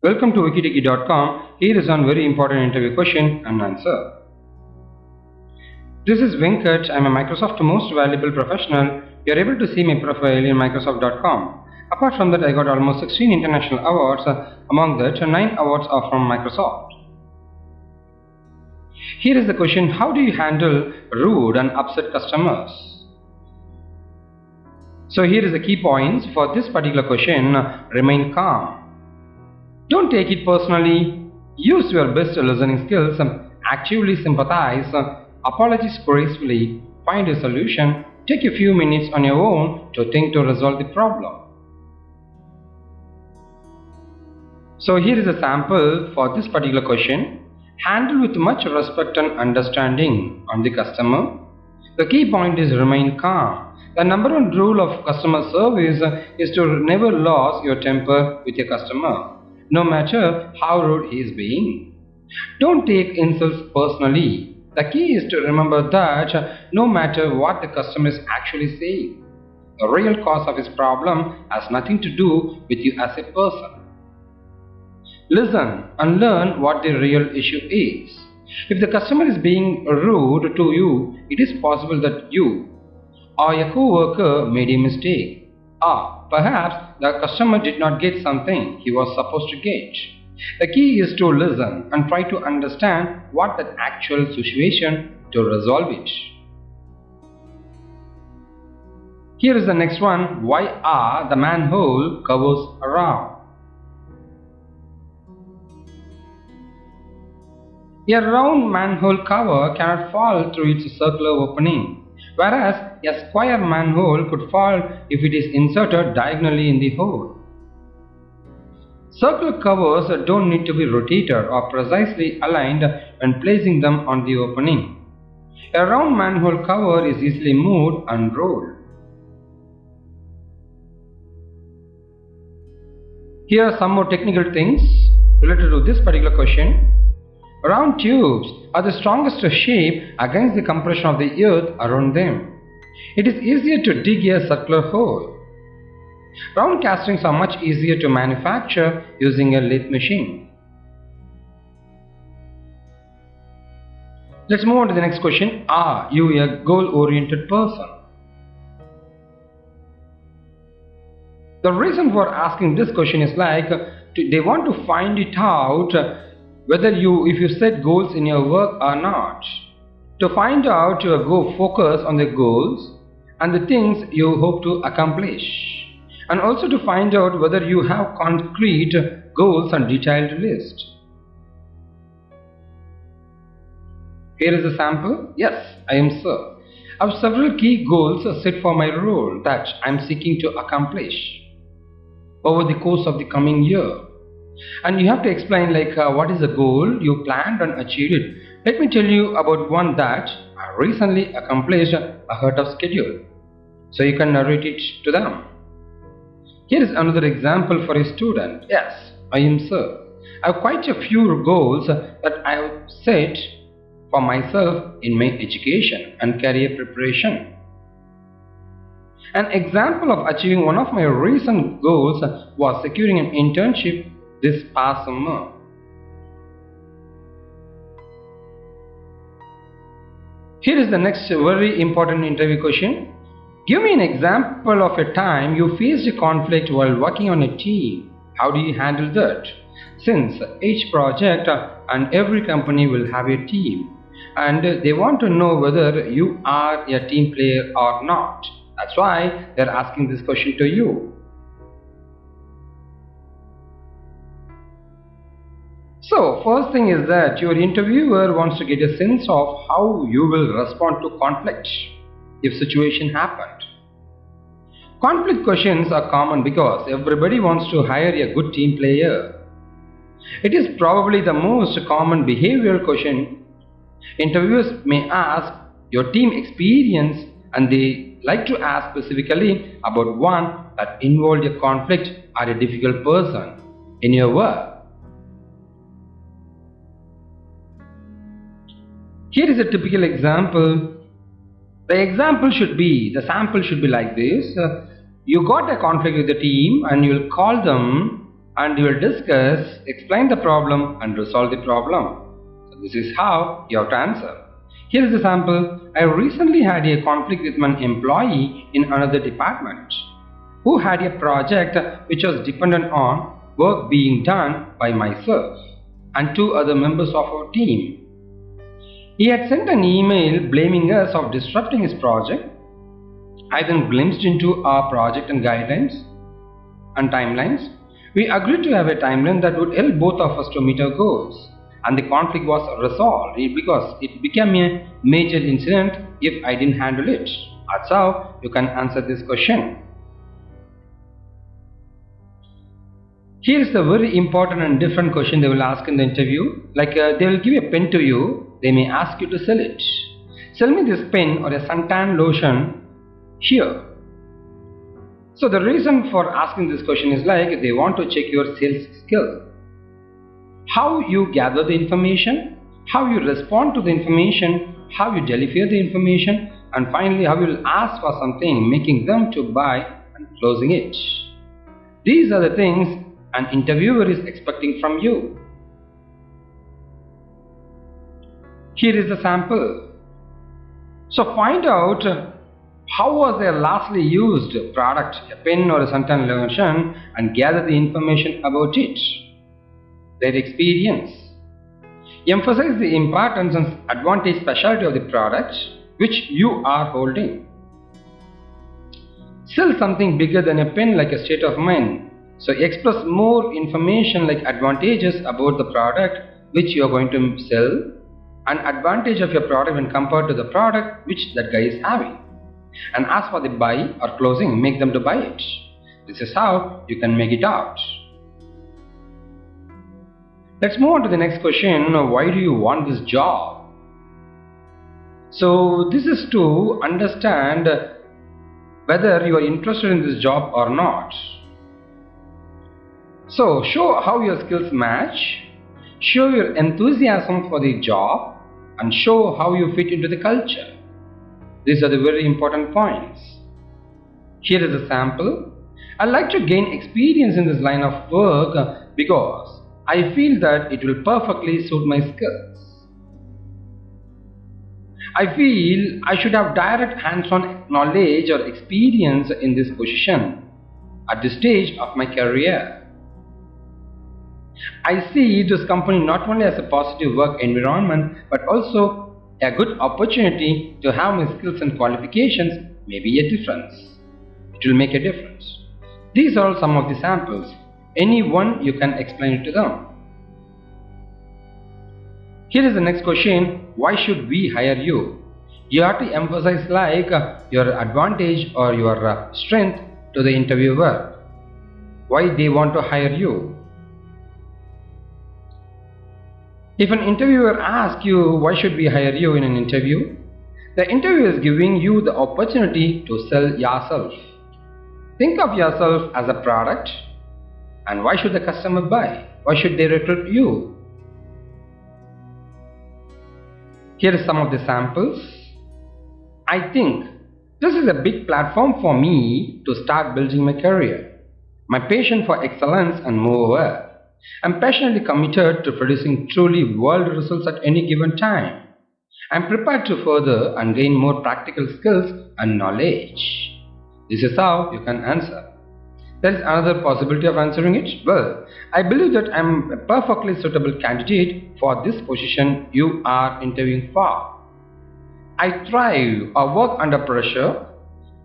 Welcome to wikitiki.com. Here is one very important interview question and answer. This is Venkat. I am a Microsoft Most Valuable Professional. You are able to see my profile in Microsoft.com. Apart from that, I got almost 16 international awards. Among that, 9 awards are from Microsoft. Here is the question: how do you handle rude and upset customers? So here is the key points for this particular question. Remain calm. Don't take it personally. Use your best listening skills. Actively sympathize. Apologize gracefully. Find a solution. Take a few minutes on your own to think to resolve the problem. So here is a sample for this particular question. Handle with much respect and understanding on the customer. The key point is remain calm. The number one rule of customer service is to never lose your temper with your customer, no matter how rude he is being. Don't take insults personally. The key is to remember that no matter what the customer is actually saying, the real cause of his problem has nothing to do with you as a person. Listen and learn what the real issue is. If the customer is being rude to you, it is possible that you or a co-worker made a mistake, or perhaps the customer did not get something he was supposed to get. The key is to listen and try to understand what the actual situation to resolve it. Here is the next one. Why are the manhole covers round? A round manhole cover cannot fall through its circular opening, whereas a square manhole could fall if it is inserted diagonally in the hole. Circular covers don't need to be rotated or precisely aligned when placing them on the opening. A round manhole cover is easily moved and rolled. Here are some more technical things related to this particular question. Round tubes are the strongest shape against the compression of the earth around them. It is easier to dig a circular hole. Round castings are much easier to manufacture using a lathe machine. Let's move on to the next question. Are you a goal-oriented person? The reason for asking this question is they want to find it out whether if you set goals in your work or not. To find out, you go focus on the goals and the things you hope to accomplish, and also to find out whether you have concrete goals and detailed list. Here is a sample. Yes, I am sir. I have several key goals set for my role that I am seeking to accomplish over the course of the coming year. And you have to explain what is the goal you planned and achieved it. Let me tell you about one that I recently accomplished ahead of schedule, so you can narrate it to them. Here is another example for a student. Yes, I am sir. I have quite a few goals that I have set for myself in my education and career preparation. An example of achieving one of my recent goals was securing an internship this past summer. Here is the next very important interview question. Give me an example of a time you faced a conflict while working on a team. How do you handle that? Since each project and every company will have a team, and they want to know whether you are a team player or not. That's why they're asking this question to you. So first thing is that your interviewer wants to get a sense of how you will respond to conflict if situation happened. Conflict questions are common because everybody wants to hire a good team player. It is probably the most common behavioral question interviewers may ask your team experience, and they like to ask specifically about one that involved a conflict or a difficult person in your work. Here is a typical example. The sample should be like this. You got a conflict with the team and you'll call them and you will discuss, explain the problem and resolve the problem. So this is how you have to answer. Here is a sample. I recently had a conflict with an employee in another department who had a project which was dependent on work being done by myself and two other members of our team. He had sent an email blaming us of disrupting his project. I then glimpsed into our project and guidelines and timelines. We agreed to have a timeline that would help both of us to meet our goals, and the conflict was resolved because it became a major incident if I didn't handle it. That's how you can answer this question. Here is a very important and different question they will ask in the interview. Like they will give a pen to you. They may ask you to sell it. Sell me this pen or a suntan lotion here. So the reason for asking this question is like they want to check your sales skill. How you gather the information, how you respond to the information, how you deliver the information, and finally how you will ask for something, making them to buy and closing it. These are the things an interviewer is expecting from you. Here is the sample. So find out how was their lastly used product, a pen or a suntan lotion, and gather the information about it. Their experience. Emphasize the importance and advantage specialty of the product which you are holding. Sell something bigger than a pen like a state of mind. So express more information like advantages about the product which you are going to sell and advantage of your product when compared to the product which that guy is having. And ask for the buy or closing, make them to buy it. This is how you can make it out. Let's move on to the next question. Why do you want this job? So this is to understand whether you are interested in this job or not. So show how your skills match, show your enthusiasm for the job, and show how you fit into the culture. These are the very important points. Here is a sample. I'd like to gain experience in this line of work because I feel that it will perfectly suit my skills. I feel I should have direct hands-on knowledge or experience in this position at this stage of my career. I see this company not only as a positive work environment but also a good opportunity to have my skills and qualifications may be a difference. It will make a difference. These are some of the samples. Any one you can explain it to them. Here is the next question. Why should we hire you? You have to emphasize like your advantage or your strength to the interviewer. Why they want to hire you? If an interviewer asks you why should we hire you in an interview, the interviewer is giving you the opportunity to sell yourself. Think of yourself as a product, and why should the customer buy? Why should they recruit you? Here are some of the samples. I think this is a big platform for me to start building my career. My passion for excellence and moreover, I'm passionately committed to producing truly world results at any given time. I'm prepared to further and gain more practical skills and knowledge. This is how you can answer. There is another possibility of answering it. Well, I believe that I'm a perfectly suitable candidate for this position you are interviewing for. I thrive or work under pressure.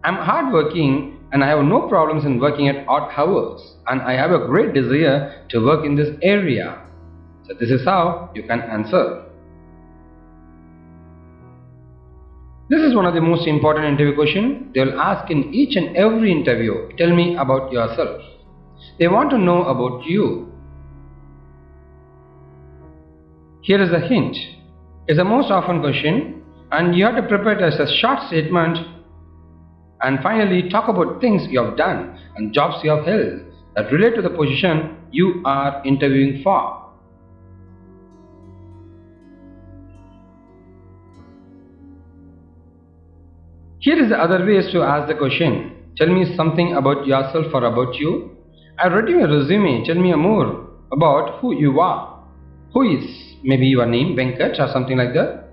I'm hardworking and I have no problems in working at odd hours, and I have a great desire to work in this area. So this is how you can answer. This is one of the most important interview questions. They will ask in each and every interview, tell me about yourself. They want to know about you. Here is a hint. It's the most often question and you have to prepare it as a short statement. And finally, talk about things you have done and jobs you have held that relate to the position you are interviewing for. Here is the other ways to ask the question. Tell me something about yourself or about you. I read your resume. Tell me more about who you are. Who is maybe your name, Venkat or something like that?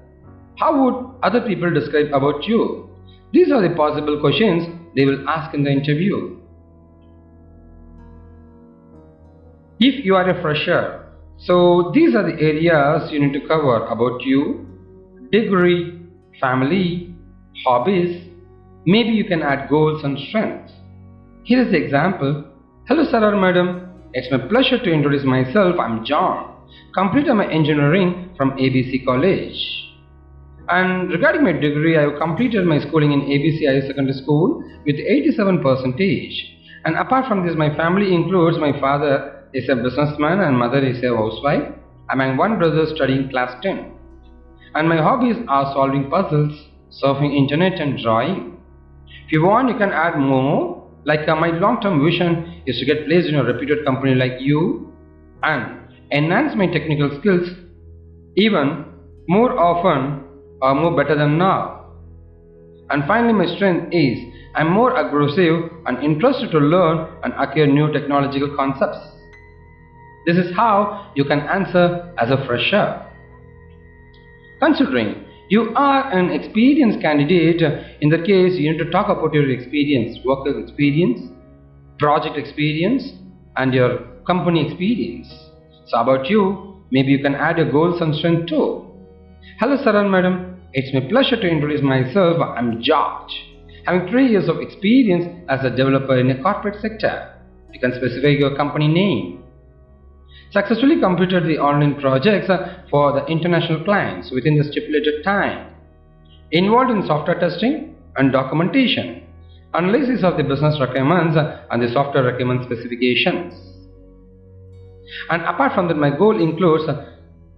How would other people describe about you? These are the possible questions they will ask in the interview. If you are a fresher, so these are the areas you need to cover about you: degree, family, hobbies. Maybe you can add goals and strengths. Here is the example. Hello sir or madam, it's my pleasure to introduce myself. I'm John. Completed my engineering from ABC College. And regarding my degree, I have completed my schooling in ABC Higher Secondary School with 87 percentage. And apart from this, my family includes my father is a businessman and mother is a housewife. I'm one brother studying class 10. And my hobbies are solving puzzles, surfing internet and drawing. If you want, you can add more. Like my long-term vision is to get placed in a reputed company like you and enhance my technical skills even more often or more better than now. And finally, my strength is I'm more aggressive and interested to learn and acquire new technological concepts. This is how you can answer as a fresher. Considering you are an experienced candidate, in that case you need to talk about your experience, work experience, project experience and your company experience. So about you, maybe you can add your goals and strength too. Hello sir and madam, it's my pleasure to introduce myself. I'm George, having 3 years of experience as a developer in a corporate sector. You can specify your company name. Successfully completed the online projects for the international clients within the stipulated time. Involved in software testing and documentation, analysis of the business requirements and the software requirement specifications. And apart from that, my goal includes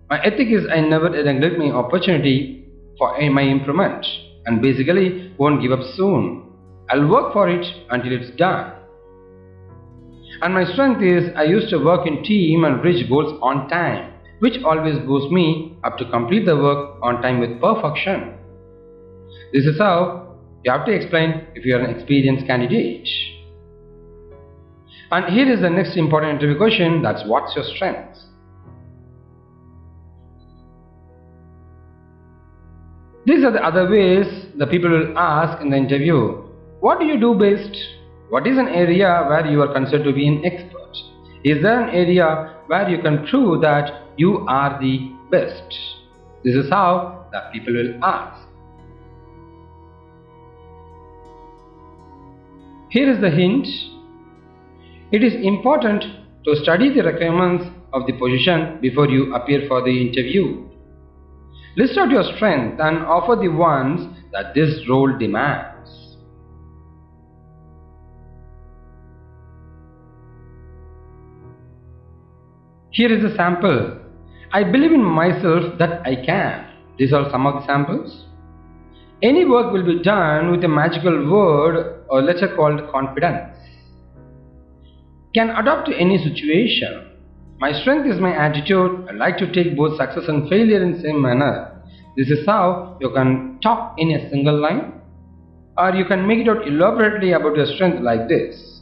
my ethic is I never neglect my opportunity for my improvement and basically won't give up soon. I'll work for it until it's done. And my strength is I used to work in team and reach goals on time, which always boosts me up to complete the work on time with perfection. This is how you have to explain if you are an experienced candidate. And here is the next important interview question, that's what's your strength? These are the other ways the people will ask in the interview. What do you do best? What is an area where you are considered to be an expert? Is there an area where you can prove that you are the best? This is how the people will ask. Here is the hint. It is important to study the requirements of the position before you appear for the interview. List out your strengths and offer the ones that this role demands. Here is a sample. I believe in myself that I can. These are some of the samples. Any work will be done with a magical word or letter called confidence. Can adapt to any situation. My strength is my attitude. I like to take both success and failure in the same manner. This is how you can talk in a single line, or you can make it out elaborately about your strength like this.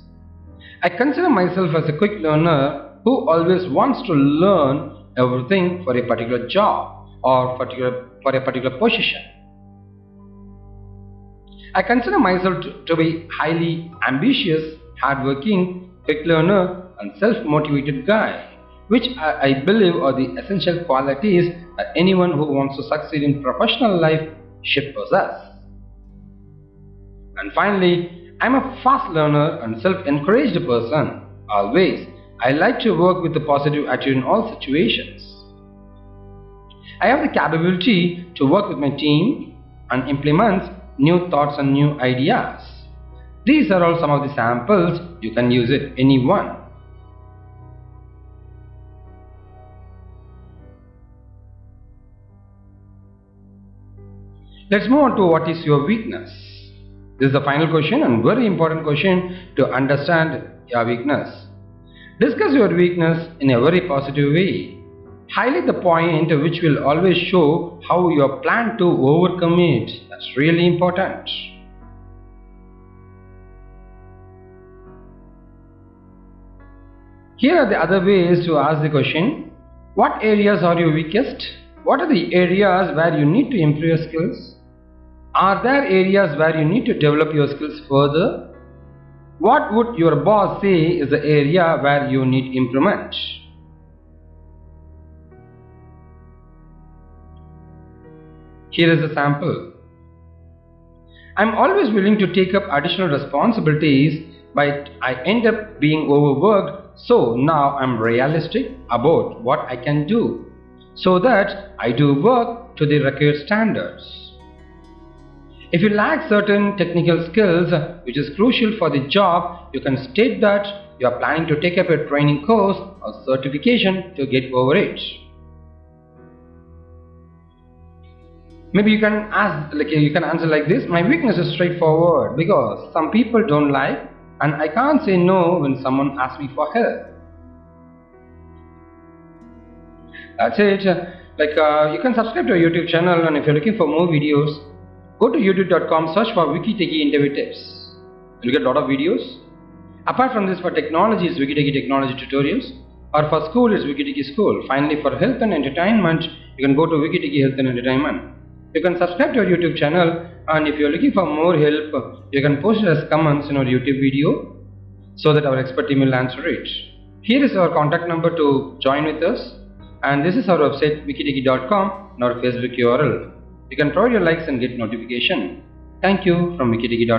I consider myself as a quick learner who always wants to learn everything for a particular job or for a particular position. I consider myself to be highly ambitious, hardworking, quick learner and self-motivated guy, which I believe are the essential qualities that anyone who wants to succeed in professional life should possess. And finally, I'm a fast learner and self-encouraged person. Always, I like to work with a positive attitude in all situations. I have the capability to work with my team and implement new thoughts and new ideas. These are all some of the samples. You can use it any one. Let's move on to what is your weakness. This is the final question and very important question to understand your weakness. Discuss your weakness in a very positive way. Highlight the point which will always show how you plan to overcome it. That's really important. Here are the other ways to ask the question. What areas are you weakest? What are the areas where you need to improve your skills? Are there areas where you need to develop your skills further? What would your boss say is the area where you need improvement? Here is a sample. I'm always willing to take up additional responsibilities, but I end up being overworked, so now I'm realistic about what I can do, so that I do work to the required standards. If you lack certain technical skills which is crucial for the job, you can state that you are planning to take up a training course or certification to get over it. Maybe you can answer like this. My weakness is straightforward because some people don't like and I can't say no when someone asks me for help. That's it. You can subscribe to our YouTube channel, and if you're looking for more videos, go to youtube.com, search for WikiTechie interview tips. You'll get a lot of videos. Apart from this, for technology is WikiTechie technology tutorials, or for school is WikiTechie school. Finally, for health and entertainment, you can go to WikiTechie health and entertainment. You can subscribe to our YouTube channel, and if you're looking for more help, you can post it as comments in our YouTube video so that our expert team will answer it. Here is our contact number to join with us, and this is our website wikitechie.com and our Facebook URL. You can provide your likes and get notification. Thank you from wikitechie.com.